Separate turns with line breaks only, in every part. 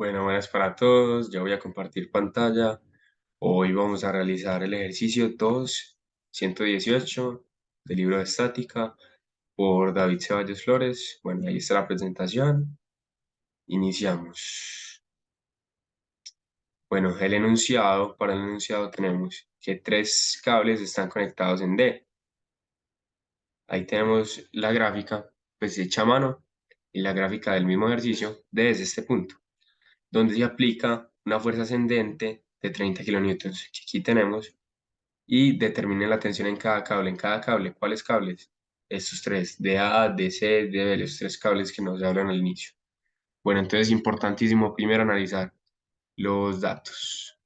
Bueno, buenas para todos. Ya voy a compartir pantalla. Hoy vamos a realizar el ejercicio 2.118 del libro de estática por David Ceballos Flores. Bueno, ahí está la presentación. Iniciamos. Bueno, para el enunciado tenemos que tres cables están conectados en D. Ahí tenemos la gráfica, pues hecha a mano, y la gráfica del mismo ejercicio desde este punto, donde se aplica una fuerza ascendente de 30 kilonewtons, que aquí tenemos, y determine la tensión en cada cable. En cada cable, ¿cuáles cables? Estos tres, de A, de C, de B, los tres cables que nos hablan al inicio. Bueno, entonces es importantísimo primero analizar los datos.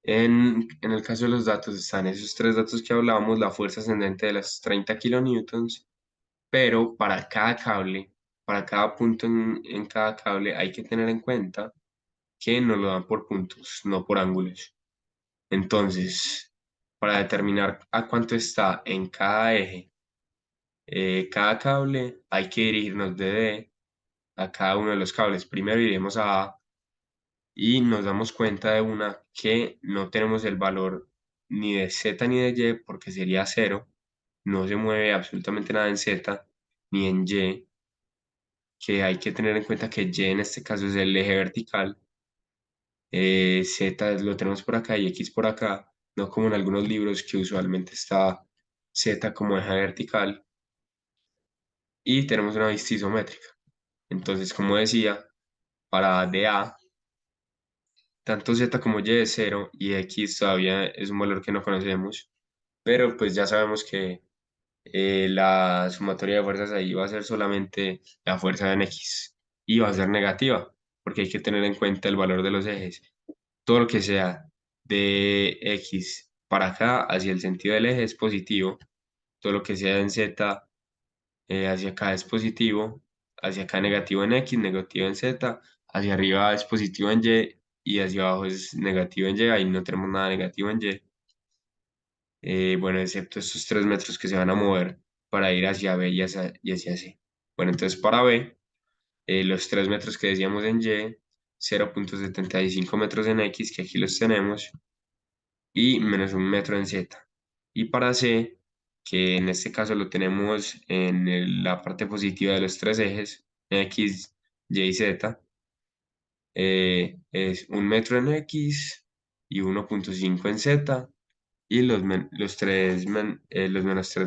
En el caso de los datos están esos tres datos que hablábamos, la fuerza ascendente de las 30 kilonewtons, pero para cada cable, para cada punto en cada cable hay que tener en cuenta que nos lo dan por puntos, no por ángulos. Entonces, para determinar a cuánto está en cada eje, cada cable, hay que dirigirnos de D a cada uno de los cables. Primero iremos a A y nos damos cuenta de una que no tenemos el valor ni de Z ni de Y porque sería cero. No se mueve absolutamente nada en Z ni en Y, que hay que tener en cuenta que Y en este caso es el eje vertical. Z lo tenemos por acá y X por acá, no como en algunos libros que usualmente está Z como eje vertical, y tenemos una vista isométrica. Entonces, como decía, para DA, tanto Z como Y es cero y X todavía es un valor que no conocemos, pero pues ya sabemos que la sumatoria de fuerzas ahí va a ser solamente la fuerza en X y va a ser negativa, porque hay que tener en cuenta el valor de los ejes. Todo lo que sea de X para acá hacia el sentido del eje es positivo, todo lo que sea en Z hacia acá es positivo, hacia acá negativo en X, negativo en Z, hacia arriba es positivo en Y y hacia abajo es negativo en Y, ahí no tenemos nada negativo en Y. Bueno, excepto estos 3 metros que se van a mover para ir hacia B y hacia C. Bueno, entonces para B, los 3 metros que decíamos en Y, 0,75 metros en X, que aquí los tenemos, y menos 1 metro en Z. Y para C, que en este caso lo tenemos en la parte positiva de los tres ejes, X, Y y Z, es 1 metro en X y 1,5 en Z, y los menos 3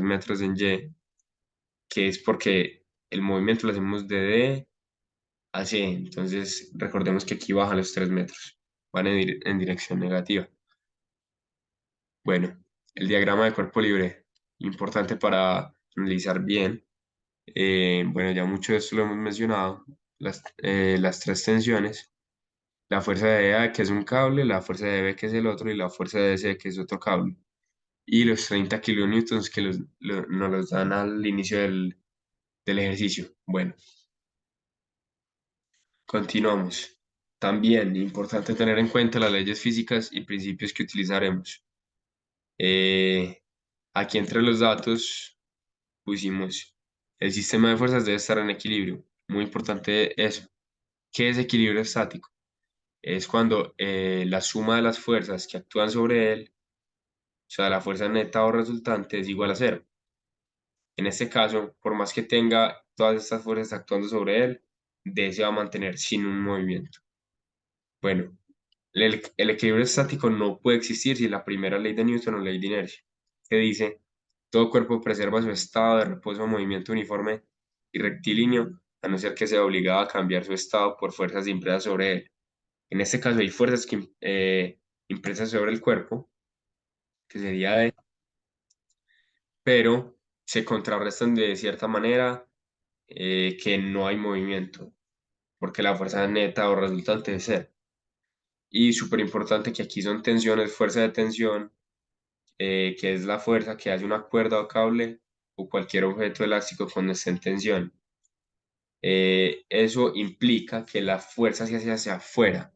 metros en Y, que es porque el movimiento lo hacemos de D a C. Entonces recordemos que aquí bajan los 3 metros, van en dirección negativa. Bueno, el diagrama de cuerpo libre, importante para analizar bien. Bueno, ya mucho de esto lo hemos mencionado. Las tres tensiones, la fuerza de A, que es un cable, la fuerza de B, que es el otro, y la fuerza de C, que es otro cable. Y los 30 kilonewtons que nos los dan al inicio del ejercicio. Bueno, continuamos. También importante tener en cuenta las leyes físicas y principios que utilizaremos. Eh, Aquí entre los datos pusimos, el sistema de fuerzas debe estar en equilibrio. Muy importante eso. ¿Qué es equilibrio estático? Es cuando la suma de las fuerzas que actúan sobre él, o sea, la fuerza neta o resultante, es igual a cero. En este caso, por más que tenga todas estas fuerzas actuando sobre él, D se va a mantener sin un movimiento. Bueno, el equilibrio estático no puede existir sin la primera ley de Newton o ley de inercia, que dice, todo cuerpo preserva su estado de reposo o movimiento uniforme y rectilíneo, a no ser que sea obligado a cambiar su estado por fuerzas impresas sobre él. En este caso hay fuerzas impresas sobre el cuerpo, que sería D, pero se contrarrestan de cierta manera, que no hay movimiento, porque la fuerza neta o resultante es cero. Y súper importante que aquí son tensiones, fuerza de tensión, que es la fuerza que hace una cuerda o cable o cualquier objeto elástico cuando esté en tensión. Eso implica que la fuerza se hace hacia afuera.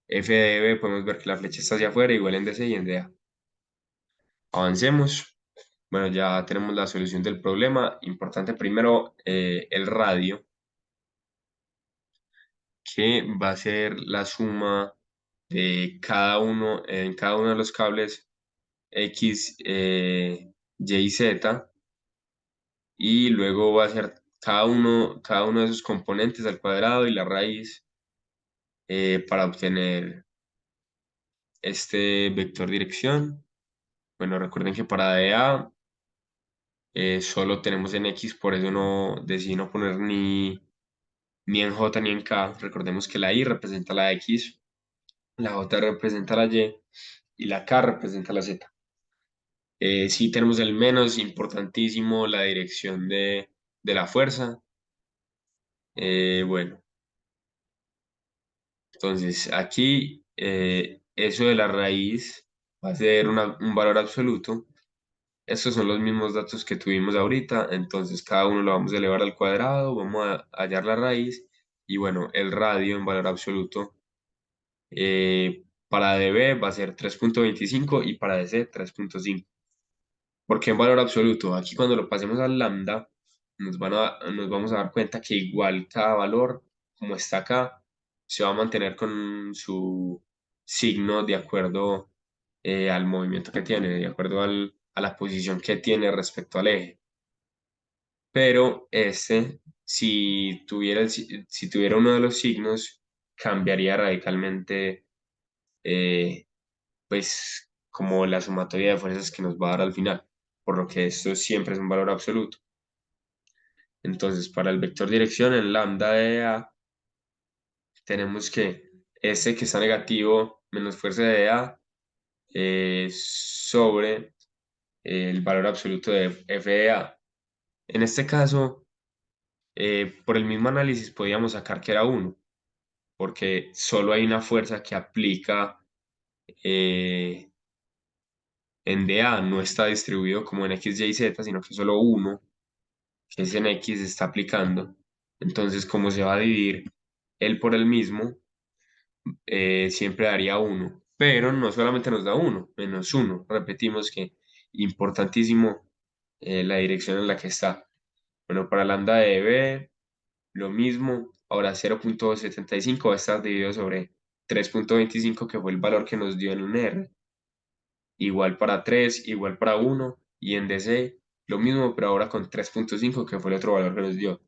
F de B, podemos ver que la flecha está hacia afuera, igual en DC y en DA. Avancemos. Bueno, ya tenemos la solución del problema. Importante primero el radio, que va a ser la suma de cada uno, en cada uno de los cables X, Y y Z, y luego va a ser cada uno de esos componentes al cuadrado y la raíz para obtener este vector dirección. Bueno, recuerden que para DA solo tenemos en X, por eso no decidí no poner ni en J ni en K. Recordemos que la I representa la X, la J representa la y la K representa la Z. Sí tenemos el menos importantísimo, la dirección de la fuerza. Bueno, entonces aquí eso de la raíz va a ser un valor absoluto. Estos son los mismos datos que tuvimos ahorita, entonces cada uno lo vamos a elevar al cuadrado, vamos a hallar la raíz y bueno, el radio en valor absoluto para dB va a ser 3.25 y para dC 3.5. ¿Por qué en valor absoluto? Aquí cuando lo pasemos al lambda nos vamos a dar cuenta que igual cada valor, como está acá, se va a mantener con su signo de acuerdo al movimiento que tiene, de acuerdo a la posición que tiene respecto al eje. Pero este, si tuviera uno de los signos, cambiaría radicalmente, pues, como la sumatoria de fuerzas que nos va a dar al final, por lo que esto siempre es un valor absoluto. Entonces, para el vector dirección en lambda de A, tenemos que S que está negativo menos fuerza de A sobre el valor absoluto de F de A. En este caso, por el mismo análisis podíamos sacar que era 1, porque solo hay una fuerza que aplica eh, en DA, no está distribuido como en X, Y, Z, sino que solo uno, que es en X, está aplicando. Entonces, como se va a dividir él por el mismo, siempre daría 1, pero no solamente nos da 1, menos 1. Repetimos que importantísimo la dirección en la que está. Bueno, para lambda de B, lo mismo. Ahora 0.75 va a estar dividido sobre 3.25, que fue el valor que nos dio en un R. Igual para 3, igual para 1. Y en DC, lo mismo, pero ahora con 3.5, que fue el otro valor que nos dio.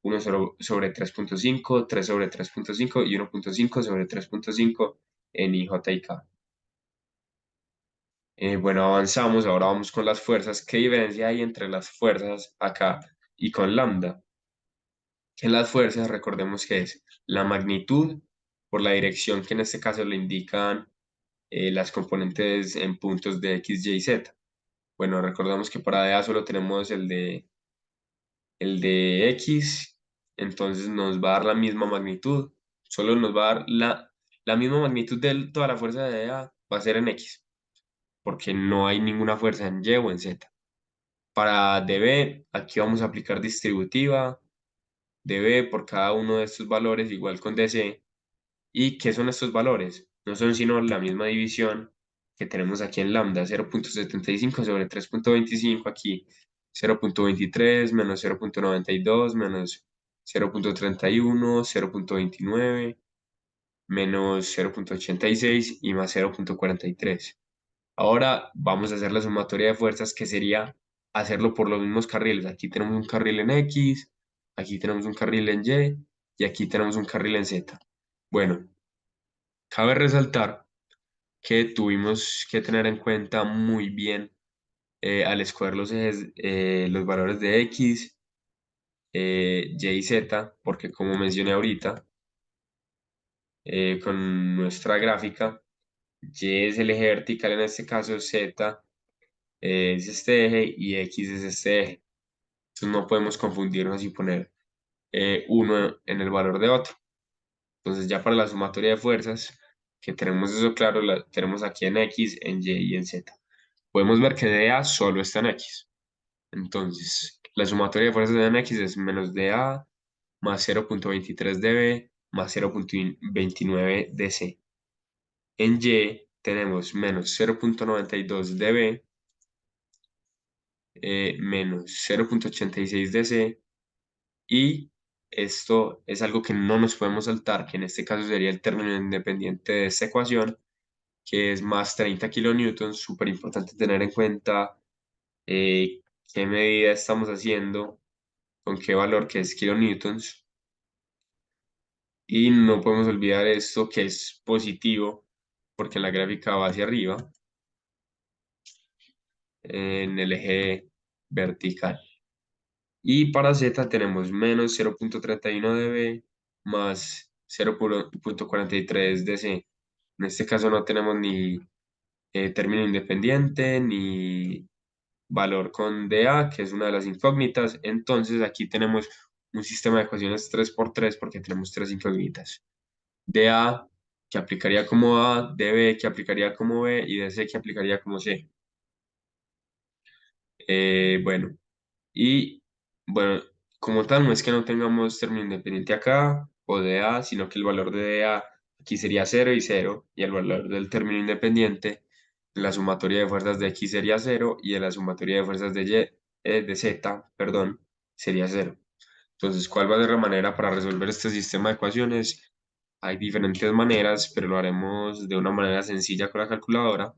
1 sobre 3.5, 3 sobre 3.5 y 1.5 sobre 3.5 en IJ y K. Bueno, avanzamos, ahora vamos con las fuerzas. ¿Qué diferencia hay entre las fuerzas acá y con lambda? En las fuerzas, recordemos que es la magnitud por la dirección que en este caso le indican las componentes en puntos de X, Y, Z. Bueno, recordemos que para DA solo tenemos el de X, entonces nos va a dar la misma magnitud, solo nos va a dar la misma magnitud de toda la fuerza de DA, va a ser en X, porque no hay ninguna fuerza en Y o en Z. Para DB, aquí vamos a aplicar distributiva, DB por cada uno de estos valores igual con DC. ¿Y qué son estos valores? No son sino la misma división que tenemos aquí en lambda, 0.75 sobre 3.25, aquí 0.23 menos 0.92 menos 0.31, 0.29 menos 0.86 y más 0.43. Ahora vamos a hacer la sumatoria de fuerzas, que sería hacerlo por los mismos carriles. Aquí tenemos un carril en X, aquí tenemos un carril en Y aquí tenemos un carril en Z. Bueno, cabe resaltar que tuvimos que tener en cuenta muy bien al escoger los ejes, los valores de X, Y y Z, porque como mencioné ahorita, con nuestra gráfica, Y es el eje vertical en este caso, Z es este eje y X es este eje. Entonces no podemos confundirnos y poner uno en el valor de otro. Entonces ya para la sumatoria de fuerzas, que tenemos eso claro, la tenemos aquí en X, en Y y en Z. Podemos ver que DA solo está en X. Entonces, la sumatoria de fuerzas en X es menos DA más 0.23 dB más 0.29 dC. En Y tenemos menos 0.92 dB menos 0.86 dC y esto es algo que no nos podemos saltar, que en este caso sería el término independiente de esta ecuación, que es más 30 kilonewtons. Súper importante tener en cuenta qué medida estamos haciendo, con qué valor, que es kilonewtons. Y no podemos olvidar esto que es positivo, porque en la gráfica va hacia arriba, en el eje vertical. Y para Z tenemos menos 0,31 dB más 0,43 dC. En este caso no tenemos ni término independiente ni valor con dA, que es una de las incógnitas. Entonces aquí tenemos un sistema de ecuaciones 3 por 3 porque tenemos tres incógnitas. dA que aplicaría como A, dB que aplicaría como B y dC que aplicaría como C. Bueno, y bueno, como tal, no es que no tengamos término independiente acá o de A, sino que el valor de A aquí sería 0 y 0, y el valor del término independiente en la sumatoria de fuerzas de X sería 0 y en la sumatoria de fuerzas de de Z, perdón, sería 0. Entonces, ¿cuál va a ser la manera para resolver este sistema de ecuaciones? Hay diferentes maneras, pero lo haremos de una manera sencilla con la calculadora.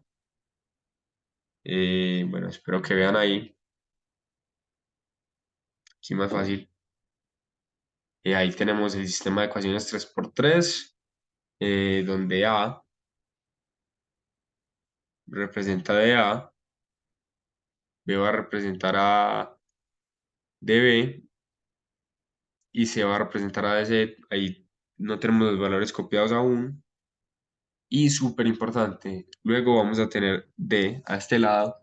Bueno, espero que vean ahí, aquí más fácil. Ahí tenemos el sistema de ecuaciones 3 por 3, donde A representa dA, B va a representar a dB y C va a representar a dC. Ahí no tenemos los valores copiados aún. Y súper importante, luego vamos a tener D a este lado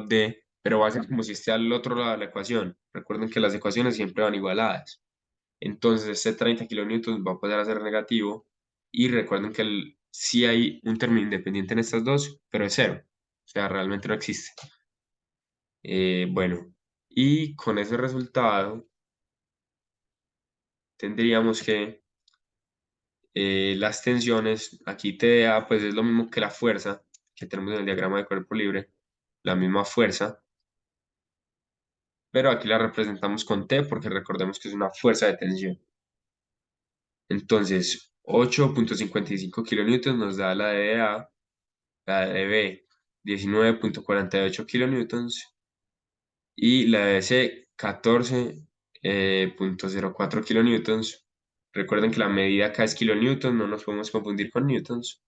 D, pero va a ser como si esté al otro lado de la ecuación. Recuerden que las ecuaciones siempre van igualadas. Entonces este 30 kilonewtons va a pasar a ser negativo y recuerden que sí hay un término independiente en estas dos, pero es cero. O sea, realmente no existe. Bueno, y con ese resultado tendríamos que las tensiones, aquí TDA pues es lo mismo que la fuerza que tenemos en el diagrama de cuerpo libre, la misma fuerza, pero aquí la representamos con T porque recordemos que es una fuerza de tensión. Entonces, 8,55 kilonewtons nos da la DA, la de B 19,48 kilonewtons y la de C 14,04 kilonewtons. Recuerden que la medida acá es kilonewtons, no nos podemos confundir con newtons.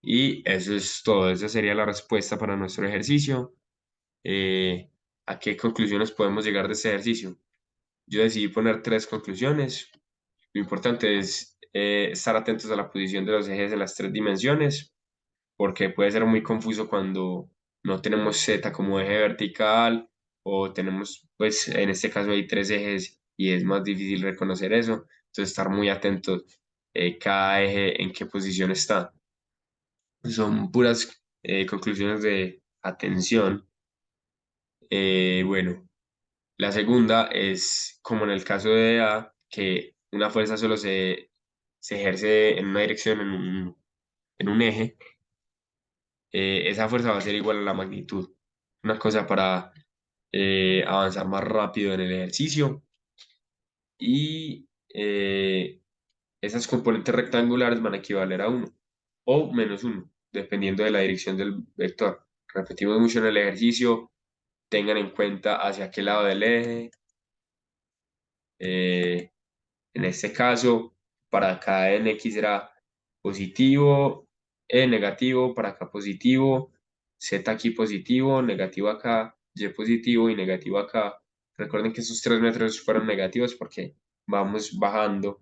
Y eso es todo, esa sería la respuesta para nuestro ejercicio. Eh, ¿A qué conclusiones podemos llegar de este ejercicio? Yo decidí poner tres conclusiones. Lo importante es estar atentos a la posición de los ejes en las tres dimensiones, porque puede ser muy confuso cuando no tenemos Z como eje vertical o tenemos, pues en este caso hay tres ejes y es más difícil reconocer eso. Entonces estar muy atentos cada eje en qué posición está. Son puras conclusiones de atención. Bueno, la segunda es como en el caso de A, que una fuerza solo se ejerce en una dirección, en un eje. Esa fuerza va a ser igual a la magnitud. Una cosa para avanzar más rápido en el ejercicio. Y esas componentes rectangulares van a equivaler a uno o -1, dependiendo de la dirección del vector. Repetimos mucho en el ejercicio, tengan en cuenta hacia qué lado del eje. eh, en este caso, para cada en X será positivo, E negativo, para acá positivo, Z aquí positivo, negativo acá, Y positivo y negativo acá. Recuerden que esos 3 metros fueron negativos porque vamos bajando.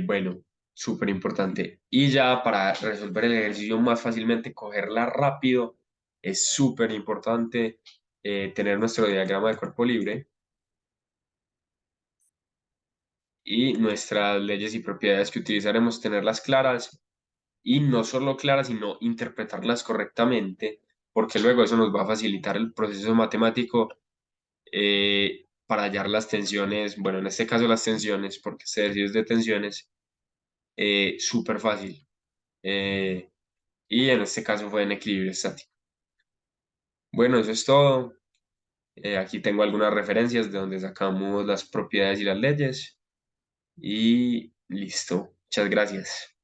Bueno, súper importante. Y ya para resolver el ejercicio más fácilmente, cogerla rápido, es súper importante tener nuestro diagrama de cuerpo libre y nuestras leyes y propiedades que utilizaremos, tenerlas claras y no solo claras, sino interpretarlas correctamente, porque luego eso nos va a facilitar el proceso matemático para hallar las tensiones, bueno, en este caso las tensiones, porque este ejercicio es de tensiones, súper fácil. Y en este caso fue en equilibrio estático. Bueno, eso es todo. Aquí tengo algunas referencias de donde sacamos las propiedades y las leyes. Y listo. Muchas gracias.